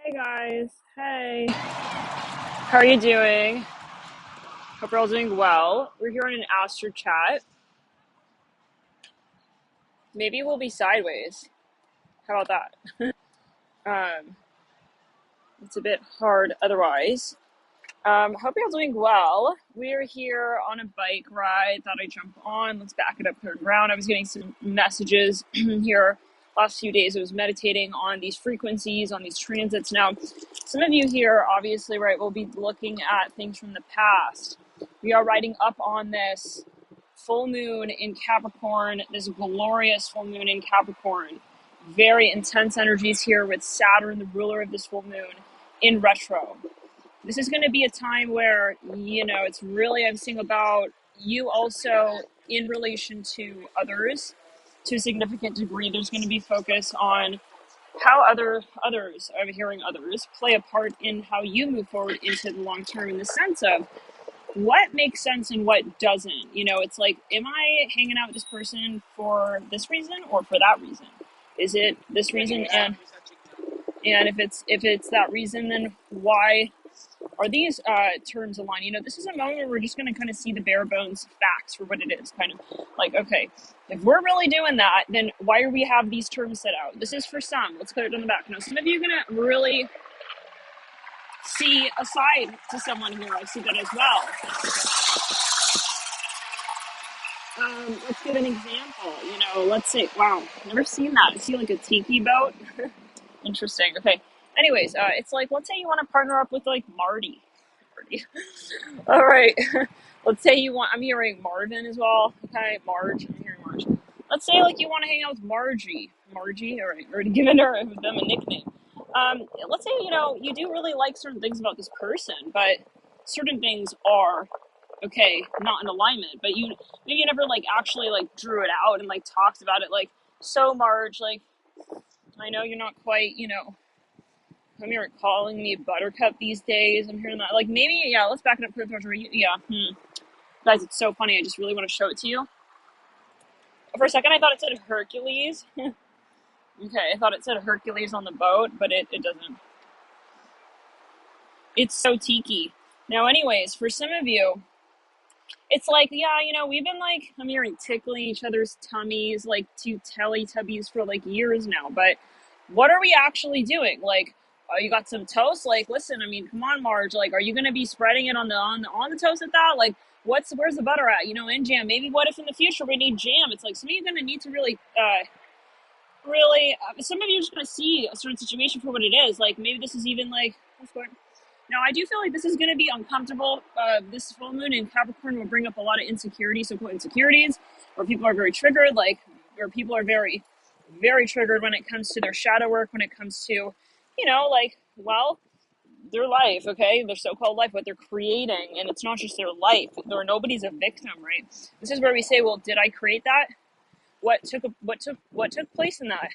Hey guys, hey. How are you doing? Hope you're all doing well. We're here on an Astro chat. Maybe we'll be sideways. How about that? Um, it's a bit hard otherwise. Hope you're all doing well. We're here on a bike ride. Thought I'd jump on. Let's back it up third round. I was getting some messages here last few days. I was meditating on these frequencies, on these transits. Now, some of you here, obviously, right, will be looking at things from the past. We are riding up on this full moon in Capricorn, this glorious full moon in Capricorn. Very intense energies here with Saturn, the ruler of this full moon, in retro. This is going to be a time where, it's really, I'm seeing about you also in relation to others to a significant degree. There's going to be focus on how others, I'm hearing others, play a part in how you move forward into the long term in the sense of what makes sense and what doesn't. It's like, am I hanging out with this person for this reason or for that reason? Is it this reason? And if it's that reason, then why are these terms aligned? This is a moment where we're just going to kind of see the bare bones facts for what it is. Kind of like, okay, if we're really doing that, then why do we have these terms set out? This is for some. Let's put it on the back. Now, some of you are going to really see a side to someone here. I see that as well. Let's give an example. Let's say, wow, never seen that. I see like a tiki boat. Interesting. Okay. Anyways, it's like, let's say you want to partner up with like Marty. All right. Let's say I'm hearing Marvin as well. Okay, Marge. I'm hearing Marge. Let's say like you want to hang out with Margie. Margie, all right. We're giving them a nickname. Let's say you do really like certain things about this person, but certain things are okay, not in alignment. But maybe you never like actually like drew it out and like talked about it. Like, so Marge, like I know you're not quite I'm hearing calling me Buttercup these days. I'm hearing that. Like, maybe, yeah, let's back it up. Yeah. Guys, it's so funny. I just really want to show it to you. For a second, I thought it said Hercules. Okay, I thought it said Hercules on the boat, but it doesn't. It's so tiki. Now, anyways, for some of you, it's like, yeah, we've been like, I'm hearing tickling each other's tummies, like two Teletubbies for like years now. But what are we actually doing? Like, you got some toast? Like, listen, I mean, come on, Marge. Like, are you gonna be spreading it on the toast at that? Like, where's the butter at? In jam. Maybe what if in the future we need jam? It's like some of you are gonna need to really. Some of you are just gonna see a certain situation for what it is. Like, maybe this is even like, what's going. Now, I do feel like this is going to be uncomfortable. This full moon in Capricorn will bring up a lot of insecurities, so-called insecurities, where people are very triggered, where people are very, very triggered when it comes to their shadow work, when it comes to, their life, okay? Their so-called life, what they're creating, and it's not just their life. Nobody's a victim, right? This is where we say, well, did I create that? What took place in that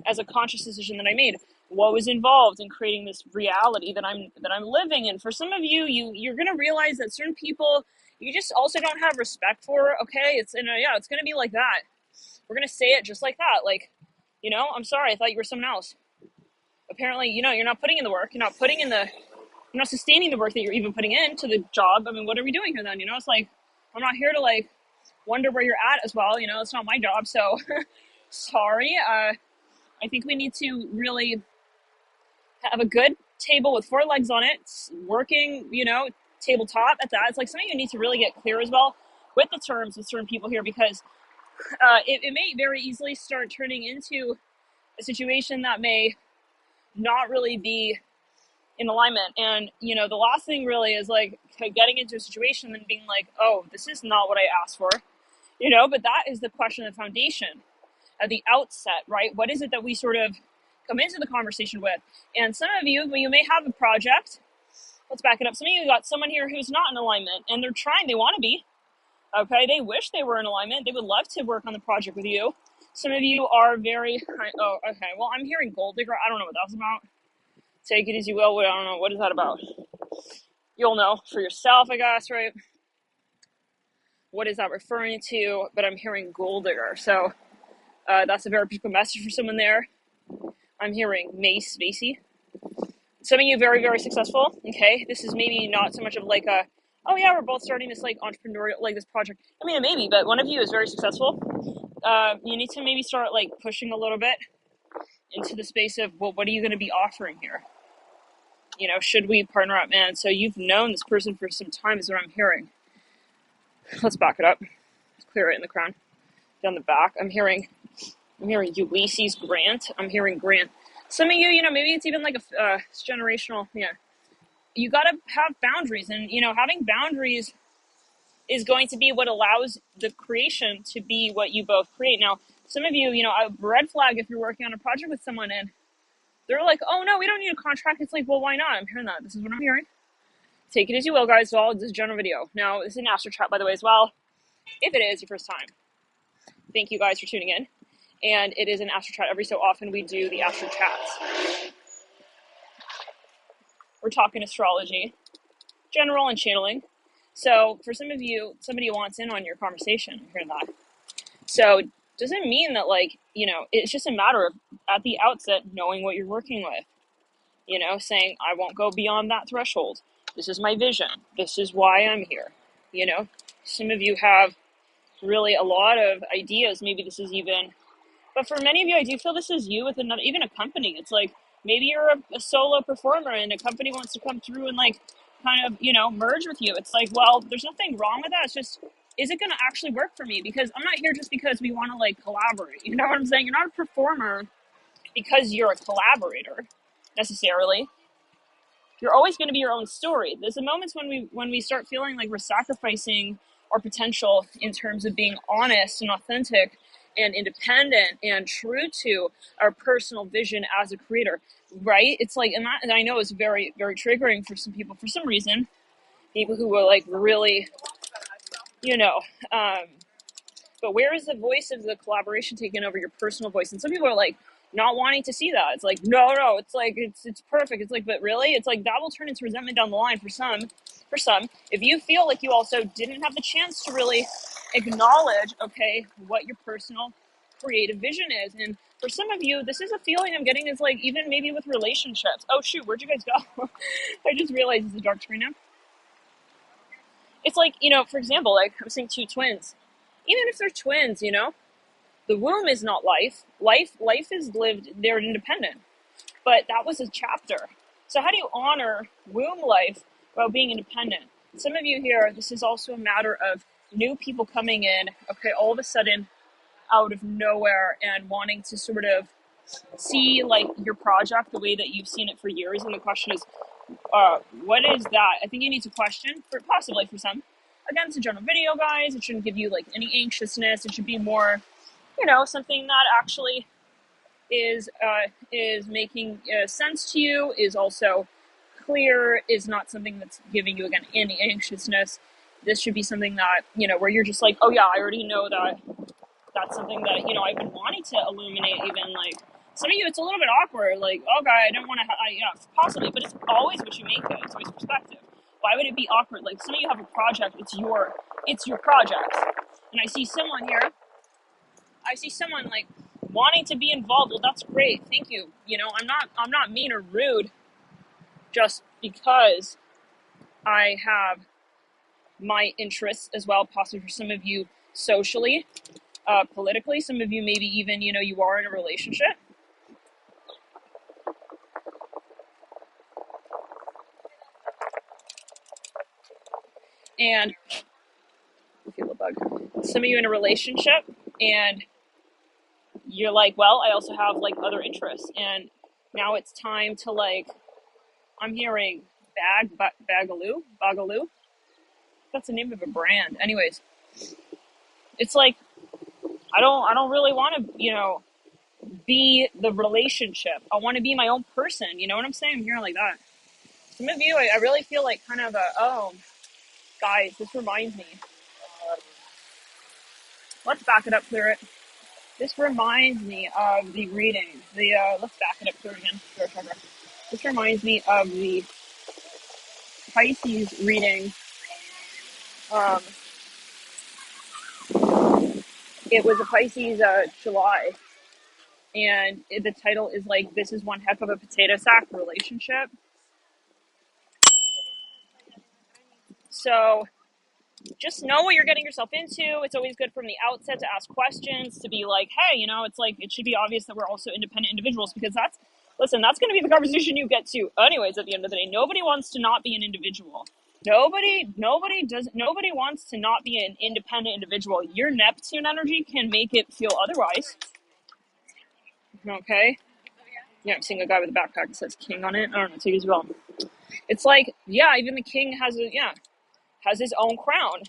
as a conscious decision that I made? What was involved in creating this reality that I'm living in? For some of you, you're gonna realize that certain people you just also don't have respect for. Okay, it's gonna be like that. We're gonna say it just like that. Like, I'm sorry, I thought you were someone else. Apparently, you're not putting in the work. You're not sustaining the work that you're even putting into the job. I mean, what are we doing here then? It's like, I'm not here to like wonder where you're at as well. It's not my job. So sorry. I think we need to really have a good table with four legs on it, working, tabletop at that. It's like something you need to really get clear as well with the terms with certain people here, because it may very easily start turning into a situation that may not really be in alignment. And, the last thing really is like getting into a situation and being like, oh, this is not what I asked for, but that is the question of foundation at the outset, right? What is it that we sort of come into the conversation with? And some of you may have a project. Let's back it up. Some of you got someone here who's not in alignment, and they're trying. They want to be. Okay, they wish they were in alignment. They would love to work on the project with you. Some of you are very. Oh, okay. Well, I'm hearing gold digger. I don't know what that was about. Take it as you will. I don't know. What is that about? You'll know for yourself, I guess, right? What is that referring to? But I'm hearing gold digger. So that's a very particular message for someone there. I'm hearing Mace Spacey. Some of you very, very successful. Okay, this is maybe not so much of like a, oh yeah, we're both starting this like entrepreneurial, like this project. I mean, maybe, but one of you is very successful. You need to maybe start like pushing a little bit into the space of, well, what are you going to be offering here? You know, should we partner up, man? So you've known this person for some time is what I'm hearing. Let's back it up. Let's clear it in the crown. Down the back, I'm hearing Ulysses Grant. I'm hearing Grant. Some of you, you know, maybe it's even like a generational, yeah. You got to have boundaries, and, you know, having boundaries is going to be what allows the creation to be what you both create. Now, some of you, you know, a red flag if you're working on a project with someone and they're like, oh no, we don't need a contract. It's like, well, why not? I'm hearing that. This is what I'm hearing. Take it as you will, guys. So this is a general video. Now, this is an Astro Chat, by the way, as well. If it is your first time, thank you guys for tuning in. And it is an Astro Chat. Every so often we do the Astro Chats. We're talking astrology, general and channeling. So for some of you, somebody wants in on your conversation. I'm hearing that. So doesn't mean that, like, you know, it's just a matter of at the outset knowing what you're working with. You know, saying, I won't go beyond that threshold. This is my vision. This is why I'm here. You know, some of you have really a lot of ideas. Maybe this is even, but for many of you, I do feel this is you with another, even a company. It's like, maybe you're a solo performer and a company wants to come through and like kind of, you know, merge with you. It's like, well, there's nothing wrong with that. It's just, is it going to actually work for me? Because I'm not here just because we want to like collaborate. You know what I'm saying? You're not a performer because you're a collaborator necessarily. You're always going to be your own story. There's the moments when we start feeling like we're sacrificing our potential in terms of being honest and authentic and independent and true to our personal vision as a creator, right? It's like, and I know it's very, very triggering for some people for some reason. People who are like really, you know, but where is the voice of the collaboration taking over your personal voice? And some people are like not wanting to see that. It's like, no, it's like, it's perfect. It's like, but really? It's like that will turn into resentment down the line for some. If you feel like you also didn't have the chance to really acknowledge, okay, what your personal creative vision is. And for some of you, this is a feeling I'm getting is like, even maybe with relationships. Oh shoot, where'd you guys go? I just realized it's a dark screen now. It's like, you know, for example, like I'm seeing two twins. Even if they're twins, you know, the womb is not life. Life is lived, they're independent. But that was a chapter. So how do you honor womb life while being independent? Some of you here, this is also a matter of new people coming in, okay, all of a sudden out of nowhere and wanting to sort of see like your project the way that you've seen it for years. And the question is, what is that? I think you need to question, possibly for some. Again, it's a general video, guys. It shouldn't give you like any anxiousness. It should be more, you know, something that actually is making sense to you, is also clear, is not something that's giving you, again, any anxiousness. This should be something that, you know, where you're just like, oh yeah, I already know that that's something that, you know, I've been wanting to illuminate. Even like some of you, it's a little bit awkward, like, oh god, I don't want to, yeah, possibly, but it's always what you make it. It's always perspective. Why would it be awkward? Like, some of you have a project, it's your project, and I see someone here, like wanting to be involved. Well, that's great, thank you. You know, I'm not mean or rude just because I have my interests as well, possibly for some of you socially, politically. Some of you maybe even, you know, you are in a relationship. And I feel a bug. Some of you in a relationship and you're like, well, I also have like other interests, and now it's time to like, I'm hearing Bagaloo. That's the name of a brand. Anyways, it's like, I don't really want to, you know, be the relationship. I want to be my own person. You know what I'm saying? I'm hearing like that. Some of you, I really feel like kind of oh, guys, this reminds me. Let's back it up, clear it. This reminds me of the reading. Let's back it up, clear it again. This reminds me of the Pisces reading. It was a Pisces July, and the title is like, this is one heck of a potato sack relationship. So just know what you're getting yourself into. It's always good from the outset to ask questions, to be like, hey, it's like, it should be obvious that we're also independent individuals, because that's going to be the conversation you get to anyways at the end of the day. Nobody wants to not be an individual. Nobody wants to not be an independent individual. Your Neptune energy can make it feel otherwise. Okay? Yeah, I'm seeing a guy with a backpack that says king on it. I don't know, take it as well. It's like, yeah, even the king has his own crown.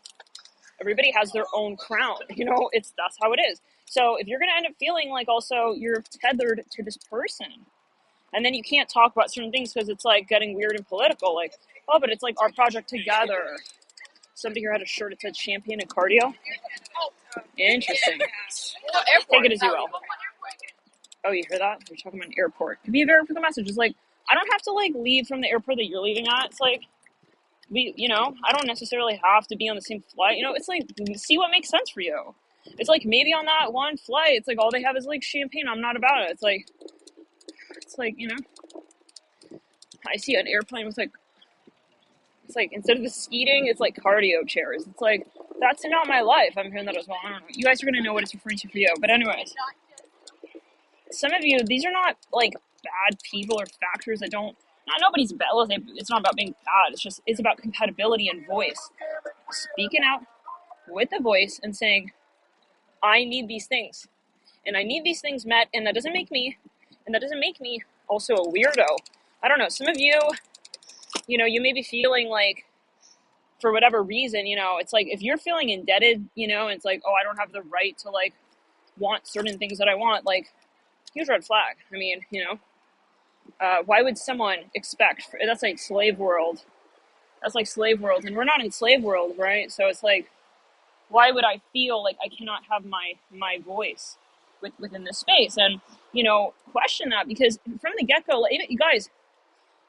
Everybody has their own crown. That's how it is. So if you're going to end up feeling like also you're tethered to this person, and then you can't talk about certain things because it's like getting weird and political, like, oh, but it's like our project together. Somebody here had a shirt that said champagne and cardio. Interesting. Take it as you will. Oh, you hear that? They're talking about an airport. Could be a very quick message. It's like, I don't have to like leave from the airport that you're leaving at. It's like, I don't necessarily have to be on the same flight. It's like, see what makes sense for you. It's like, maybe on that one flight, it's like all they have is like champagne. I'm not about it. It's like, I see an airplane with like, it's like, instead of the seating, it's like cardio chairs. It's like, that's not my life. I'm hearing that as well. I don't know. You guys are going to know what it's referring to for you. But anyways, some of you, these are not like bad people or factors that don't, not nobody's bad. It's not about being bad. It's about compatibility and voice. Speaking out with the voice and saying, I need these things, and I need these things met, and that doesn't make me also a weirdo. I don't know. Some of you, you may be feeling like, for whatever reason, it's like, if you're feeling indebted, it's like, oh, I don't have the right to like want certain things that I want, like, huge red flag. I mean, why would someone expect, that's like slave world. That's like slave world, and we're not in slave world, right? So it's like, why would I feel like I cannot have my voice within this space? And, question that, because from the get-go, like, you guys,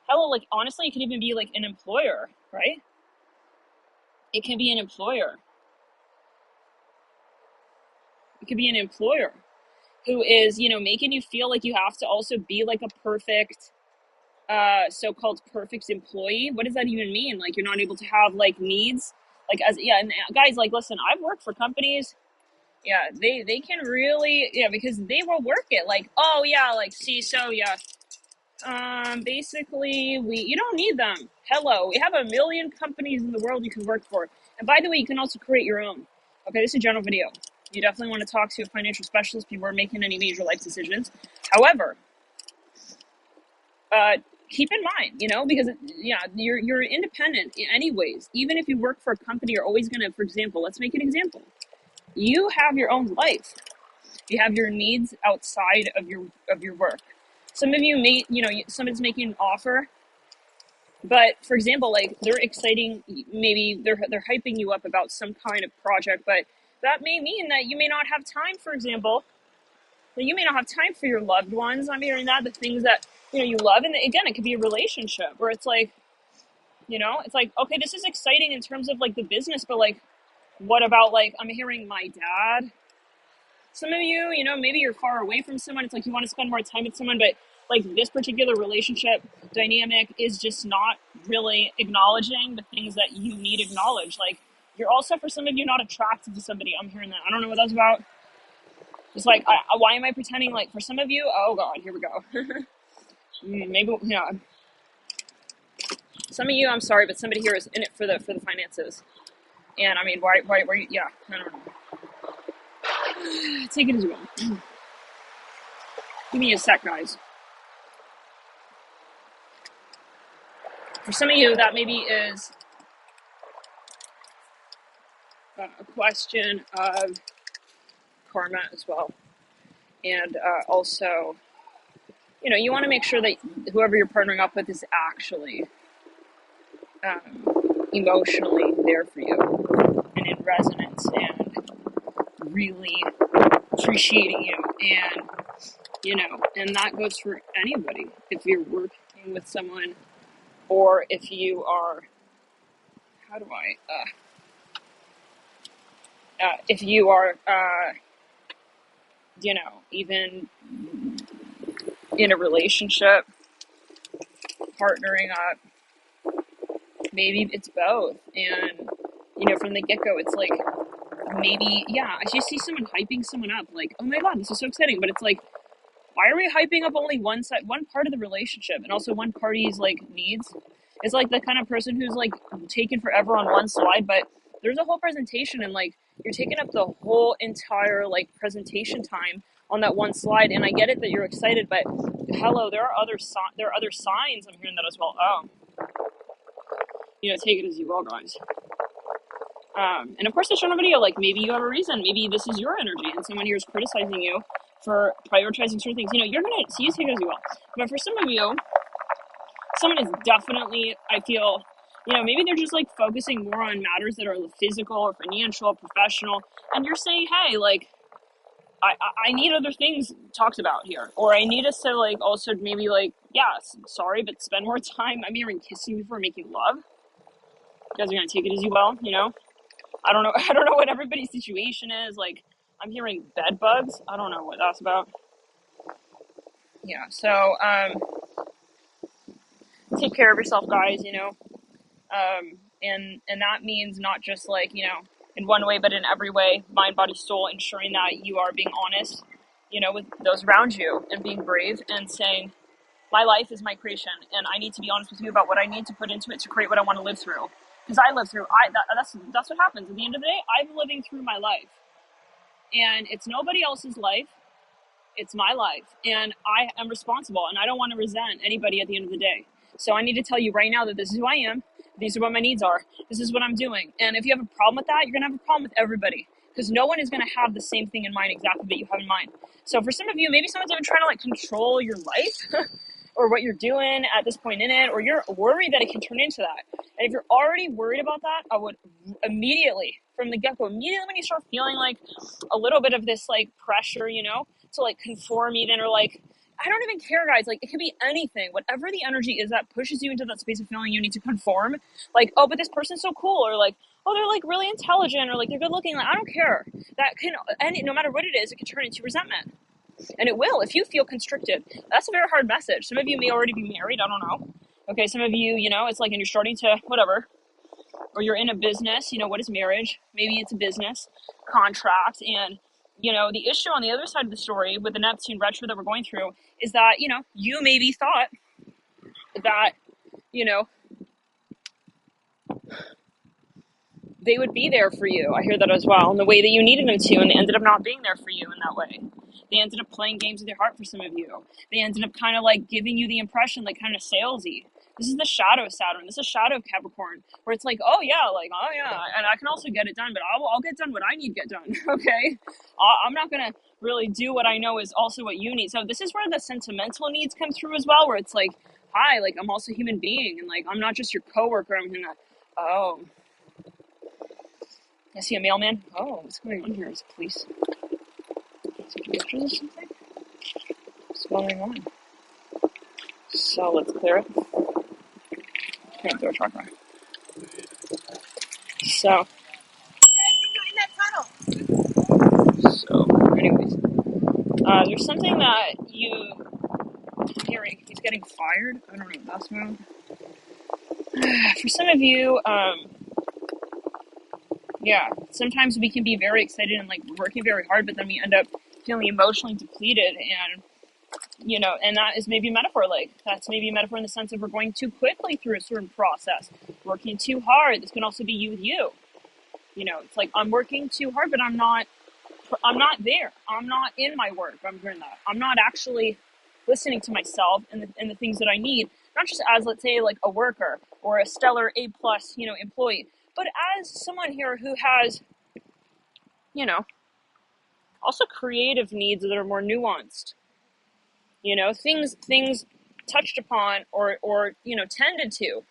hello, like, honestly, it could even be like an employer, right? It can be an employer. It could be an employer who is, making you feel like you have to also be like a perfect, so-called perfect employee. What does that even mean? Like, you're not able to have like needs, like, and guys, like, listen, I've worked for companies. Yeah, they can really, because they will work it like, oh yeah, like, see, so yeah, basically you don't need them. Hello, we have a million companies in the world you can work for. And by the way, you can also create your own. Okay, this is a general video. You definitely want to talk to a financial specialist before making any major life decisions. However, keep in mind, because you're independent anyways. Even if you work for a company, you're always gonna, for example, let's make an example. You have your own life. You have your needs outside of your work. Some of you may, somebody's making an offer, but for example, like, they're exciting, maybe they're hyping you up about some kind of project, but that may mean that you may not have time, for example, that you may not have time for your loved ones. I'm hearing that, the things that, you love. And again, it could be a relationship where it's like, it's like, okay, this is exciting in terms of like the business, but like, what about, like, I'm hearing my dad. Some of you, maybe you're far away from someone. It's like you want to spend more time with someone, but like this particular relationship dynamic is just not really acknowledging the things that you need acknowledged. Like, you're also, for some of you, not attracted to somebody. I'm hearing that. I don't know what that's about. It's like, why am I pretending? Like, for some of you, oh God, here we go. Maybe, yeah. Some of you, I'm sorry, but somebody here is in it for the finances. And I mean, why, yeah, I don't know. Take it as well. Give me a sec, guys. For some of you, that maybe is a question of karma as well. And also, you want to make sure that whoever you're partnering up with is actually emotionally there for you and in resonance and really appreciating you. And, and that goes for anybody. If you're working with someone, or if you are, if you are, even in a relationship, partnering up, maybe it's both. And, from the get-go, it's like, maybe, yeah, I just see someone hyping someone up, like, oh my God, this is so exciting. But it's like, why are we hyping up only one side, one part of the relationship, and also one party's like needs? It's like the kind of person who's like taking forever on one slide, but there's a whole presentation, and like you're taking up the whole entire like presentation time on that one slide. And I get it that you're excited, but hello, there are other signs. I'm hearing that as well. Oh, take it as you will, guys. And of course, there's another video, like maybe you have a reason, maybe this is your energy, and someone here is criticizing you for prioritizing certain things. You're gonna see, you take it as you will. But for some of you, someone is definitely, I feel, maybe they're just like focusing more on matters that are physical or financial, professional, and you're saying, hey, like, I need other things talked about here, or I need us to like also maybe like, yes, sorry, but spend more time. I'm hearing kissing before making love. You guys are gonna take it as you will, I don't know. I don't know what everybody's situation is. Like, I'm hearing bed bugs. I don't know what that's about. Yeah. So, take care of yourself, guys. And that means not just like in one way, but in every way, mind, body, soul. Ensuring that you are being honest, with those around you, and being brave and saying, my life is my creation, and I need to be honest with you about what I need to put into it to create what I want to live through. Because I live through, that's what happens. At the end of the day, I'm living through my life. And it's nobody else's life. It's my life. And I am responsible, and I don't want to resent anybody at the end of the day. So I need to tell you right now that this is who I am. These are what my needs are. This is what I'm doing. And if you have a problem with that, you're going to have a problem with everybody. Because no one is going to have the same thing in mind exactly that you have in mind. So for some of you, maybe someone's even trying to like control your life or what you're doing at this point in it, or you're worried that it can turn into that. And if you're already worried about that, I would immediately, from the get-go, immediately when you start feeling like a little bit of this like pressure, to like conform even, or like, I don't even care, guys. Like, it could be anything. Whatever the energy is that pushes you into that space of feeling you need to conform. Like, oh, but this person's so cool, or like, oh, they're like really intelligent, or like they're good looking. Like, I don't care. That can, and no matter what it is, it can turn into resentment. And it will, if you feel constricted. That's a very hard message. Some of you may already be married. I don't know. Okay, some of you, it's like, and you're starting to, whatever, or you're in a business, what is marriage? Maybe it's a business contract. And, the issue on the other side of the story with the Neptune retro that we're going through is that, you maybe thought that, they would be there for you. I hear that as well, in the way that you needed them to, and they ended up not being there for you in that way. They ended up playing games with your heart for some of you. They ended up kind of like giving you the impression, like kind of salesy. This is the shadow of Saturn. This is shadow of Capricorn, where it's like, oh yeah, and I can also get it done, but I'll get done what I need to get done, okay? I'm not going to really do what I know is also what you need. So this is where the sentimental needs come through as well, where it's like, hi, like I'm also a human being, and like I'm not just your coworker. I'm going to, oh, I see a mailman. Oh, what's going on here? Is it police? Taking pictures or something? What's going on? So let's clear it. Can't throw a truck right. So. Anyways, there's something that I'm hearing. He's getting fired. I don't know what that's about. For some of you, yeah, sometimes we can be very excited and like working very hard, but then we end up feeling emotionally depleted, and and that is maybe a metaphor. Like, that's maybe a metaphor in the sense of we're going too quickly through a certain process, working too hard. This can also be you with you. It's like, I'm working too hard, but I'm not there. I'm not in my work. I'm doing that. I'm not actually listening to myself and the things that I need, not just as, let's say, like a worker or a stellar A+, employee, but as someone here who has, also creative needs that are more nuanced. Things touched upon or tended to.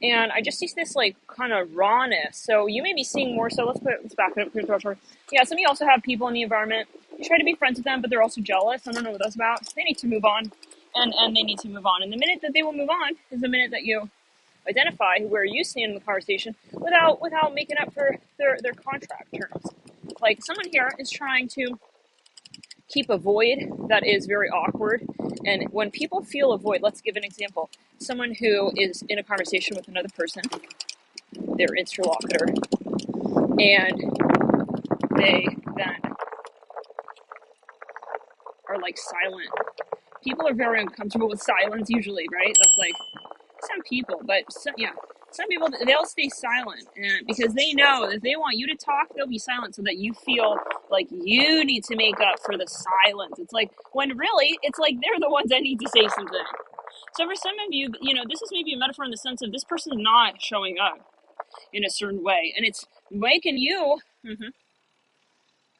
And I just see this like kind of rawness. So you may be seeing more. So let's back it up. Yeah, some of you also have people in the environment. You try to be friends with them, but they're also jealous. I don't know what that's about. They need to move on, and they need to move on. And the minute that they will move on is the minute that you identify where you stand in the conversation without making up for their contract terms. Like, someone here is trying to keep a void that is very awkward. And when people feel a void, let's give an example. Someone who is in a conversation with another person, their interlocutor, and they then are like silent. People are very uncomfortable with silence usually, right? That's like some people, but some people, they'll stay silent, and because they know that if they want you to talk, they'll be silent so that you feel like you need to make up for the silence. It's like, when really it's like they're the ones that need to say something. So for some of you, this is maybe a metaphor in the sense of this person's not showing up in a certain way, and it's making you.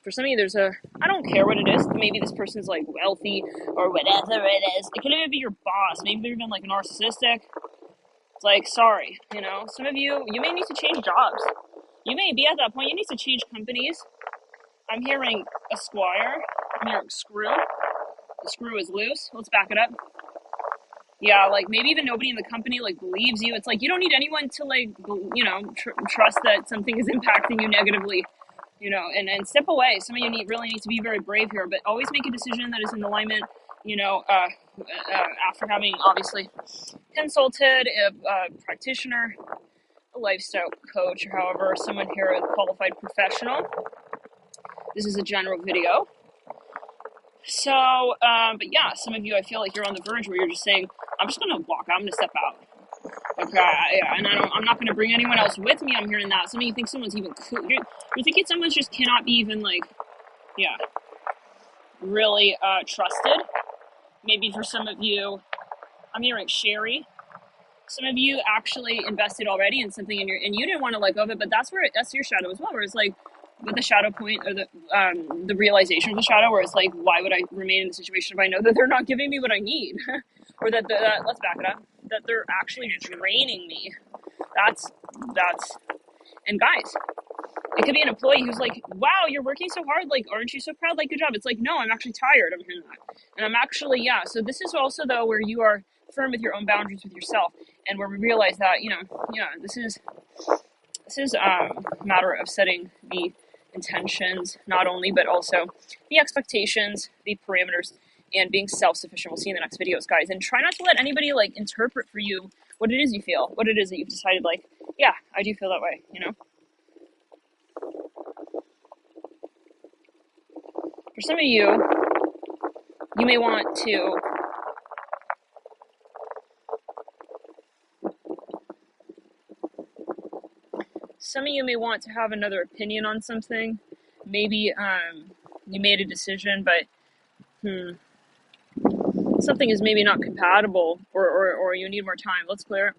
For some of you, I don't care what it is. Maybe this person's like wealthy or whatever it is. It could even be your boss. Maybe they're even like narcissistic. It's like, sorry, some of you may need to change jobs. You may be at that point. You need to change companies. I'm hearing a squire. I'm hearing screw. The screw is loose. Let's back it up. Yeah, like maybe even nobody in the company like believes you. It's like you don't need anyone to like, trust that something is impacting you negatively, and step away. Some of you really need to be very brave here, but always make a decision that is in alignment, after having obviously consulted a practitioner, a lifestyle coach, or however, someone here, a qualified professional. This is a general video. So, but yeah, some of you, I feel like you're on the verge where you're just saying, I'm just going to walk out. I'm going to step out. Okay, and I'm not going to bring anyone else with me. I'm hearing that. Some of you think someone's even cool. You're thinking someone just cannot be even like, really trusted. Maybe for some of you, I'm hearing Sherry. Some of you actually invested already in something and you didn't want to let go of it, but that's your shadow as well, where it's like, with the shadow point, or the realization of the shadow, where it's like, why would I remain in the situation if I know that they're not giving me what I need, or that let's back it up, that they're actually draining me. That's and guys, it could be an employee who's like, wow, you're working so hard, like, aren't you so proud, like, good job. It's like, no, I'm actually tired. I'm hearing that, and I'm actually, so this is also though where you are firm with your own boundaries with yourself, and where we realize that this is a matter of setting the intentions, not only, but also the expectations, the parameters, and being self-sufficient. We'll see in the next videos, guys. And try not to let anybody like interpret for you what it is you feel, what it is that you've decided, like, yeah, I do feel that way, For some of you, you may want to have another opinion on something. Maybe you made a decision, but something is maybe not compatible, or you need more time. Let's clear it.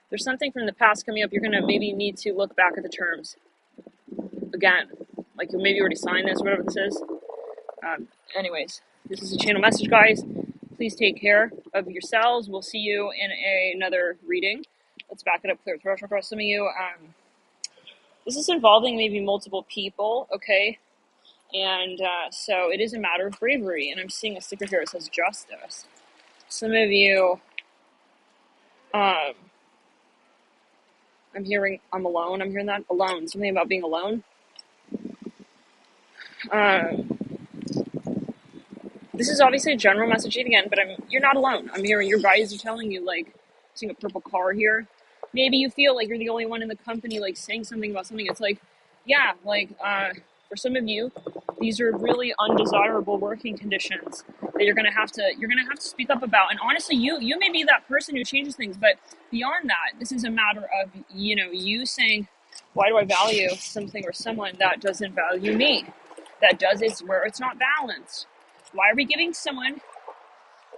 There's something from the past coming up. You're going to maybe need to look back at the terms again. Like, you maybe already signed this, whatever this is. Anyways, this is a channel message, guys. Please take care of yourselves. We'll see you in another reading. Let's back it up, clear throat across some of you. This is involving maybe multiple people, okay? And so it is a matter of bravery. And I'm seeing a sticker here that says justice. Some of you, I'm hearing I'm alone. I'm hearing that alone. Something about being alone. This is obviously a general message again, but you're not alone. I'm hearing your guides are telling you, like, seeing a purple car here. Maybe you feel like you're the only one in the company, like, saying something about something. It's like, yeah, like, for some of you, these are really undesirable working conditions that you're gonna have to speak up about. And honestly, you may be that person who changes things, but beyond that, this is a matter of, you saying, why do I value something or someone that doesn't value me? That does it where it's not balanced. Why are we giving someone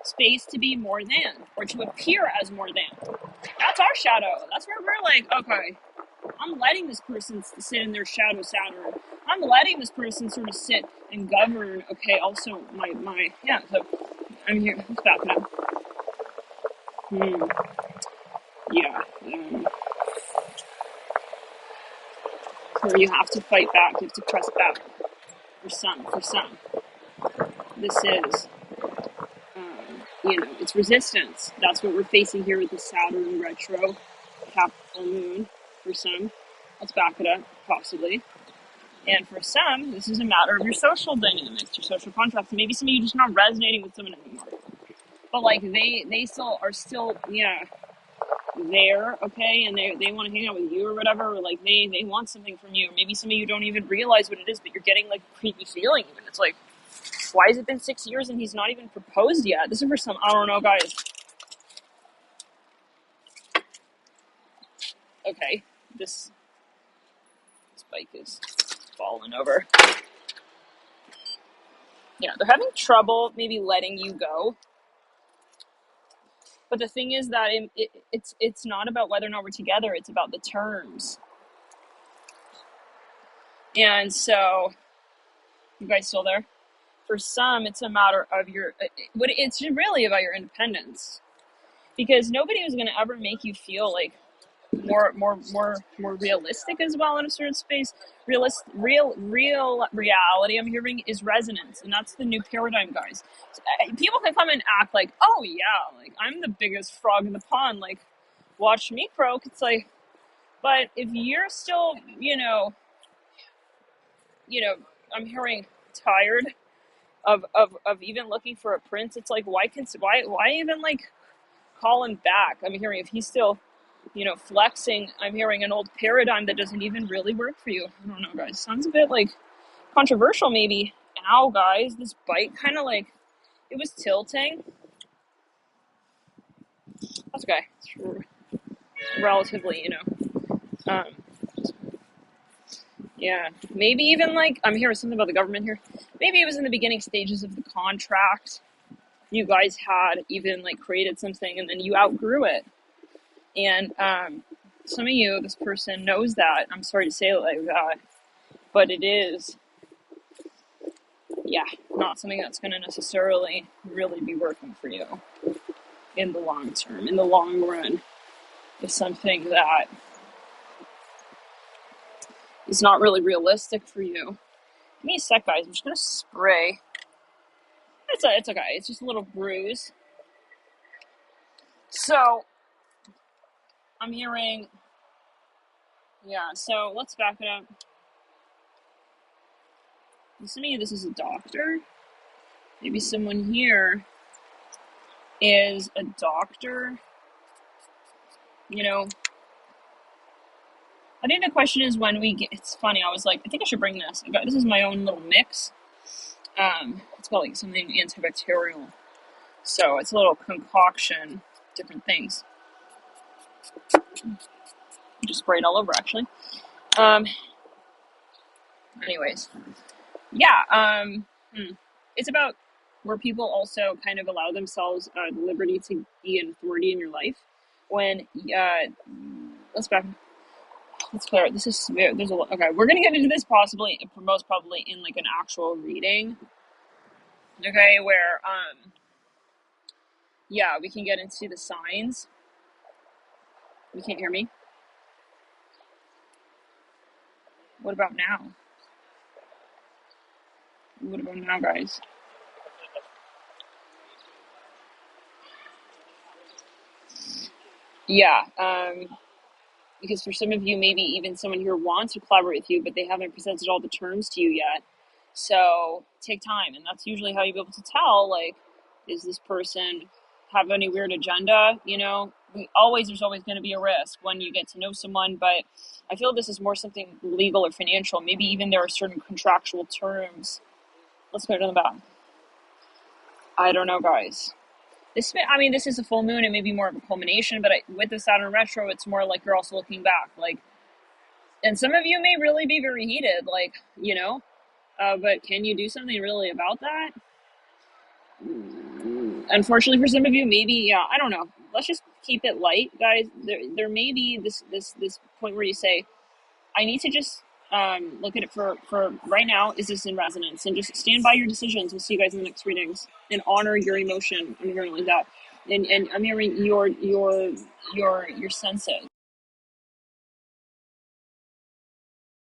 space to be more than, or to appear as more than? That's our shadow. That's where we're like, okay, I'm letting this person sit in their shadow Saturn. I'm letting this person sort of sit and govern. Okay, also so I'm here. Let's back it up. So you have to fight back. You have to trust back. For some. This is, it's resistance. That's what we're facing here with the Saturn retro, cap full moon. For some, let's back it up, possibly. And for some, this is a matter of your social dynamics, your social contracts. Maybe some of you just not resonating with someone anymore. But like they still are there, okay, and they want to hang out with you or whatever, or like they want something from you. Maybe some of you don't even realize what it is, but you're getting like a creepy feeling even. It's like, why has it been 6 years and he's not even proposed yet? This is for some, I don't know, guys. Okay, this bike is falling over. Yeah, they're having trouble maybe letting you go. But the thing is that it's not about whether or not we're together. It's about the terms. And so, you guys still there? For some, it's a matter of it's really about your independence. Because nobody is going to ever make you feel like more realistic as well in a certain space. Real reality I'm hearing is resonance, and that's the new paradigm, guys. People can come and act like, oh yeah, like I'm the biggest frog in the pond, like watch me croak. It's like, but if you're still, I'm hearing tired of even looking for a prince. It's like, why even like call him back? I'm hearing if he's still flexing, I'm hearing an old paradigm that doesn't even really work for you. I don't know, guys. Sounds a bit like controversial, maybe. Ow, guys. This bike kind of like, it was tilting. That's okay. It's relatively, yeah. Maybe even like, I'm hearing something about the government here. Maybe it was in the beginning stages of the contract. You guys had even like created something and then you outgrew it. And some of you, this person knows that. I'm sorry to say it like that, but it is, not something that's going to necessarily really be working for you in the long term, in the long run. It's something that is not really realistic for you. Give me a sec, guys. I'm just going to spray. It's okay. It's just a little bruise. So, I'm hearing, so let's back it up. Some of you, this is a doctor. Maybe someone here is a doctor. I think the question is when we get, it's funny, I was like, I think I should bring this. This is my own little mix. It's called like something antibacterial. So it's a little concoction, different things. Just spray it all over, actually. Anyways. It's about where people also kind of allow themselves the liberty to be an authority in your life. When, let's clear it. There's a lot. Okay, we're gonna get into this most probably in like an actual reading. Okay, where we can get into the signs. You can't hear me? What about now? What about now, guys? Yeah, because for some of you, maybe even someone here wants to collaborate with you, but they haven't presented all the terms to you yet. So take time, and that's usually how you'll be able to tell, like, is this person have any weird agenda? There's always going to be a risk when you get to know someone, but I feel this is more something legal or financial. Maybe even there are certain contractual terms. Let's go to the back. I don't know, guys. This is a full moon. It may be more of a culmination, but with the Saturn retro, it's more like you're also looking back. Like, and some of you may really be very heated, like, but can you do something really about that? Unfortunately, for some of you, maybe, I don't know. Let's just keep it light, guys. There may be this point where you say, I need to just look at it for right now. Is this in resonance? And just stand by your decisions. We'll see you guys in the next readings. And honor your emotion. I'm hearing like that. And I'm hearing your senses.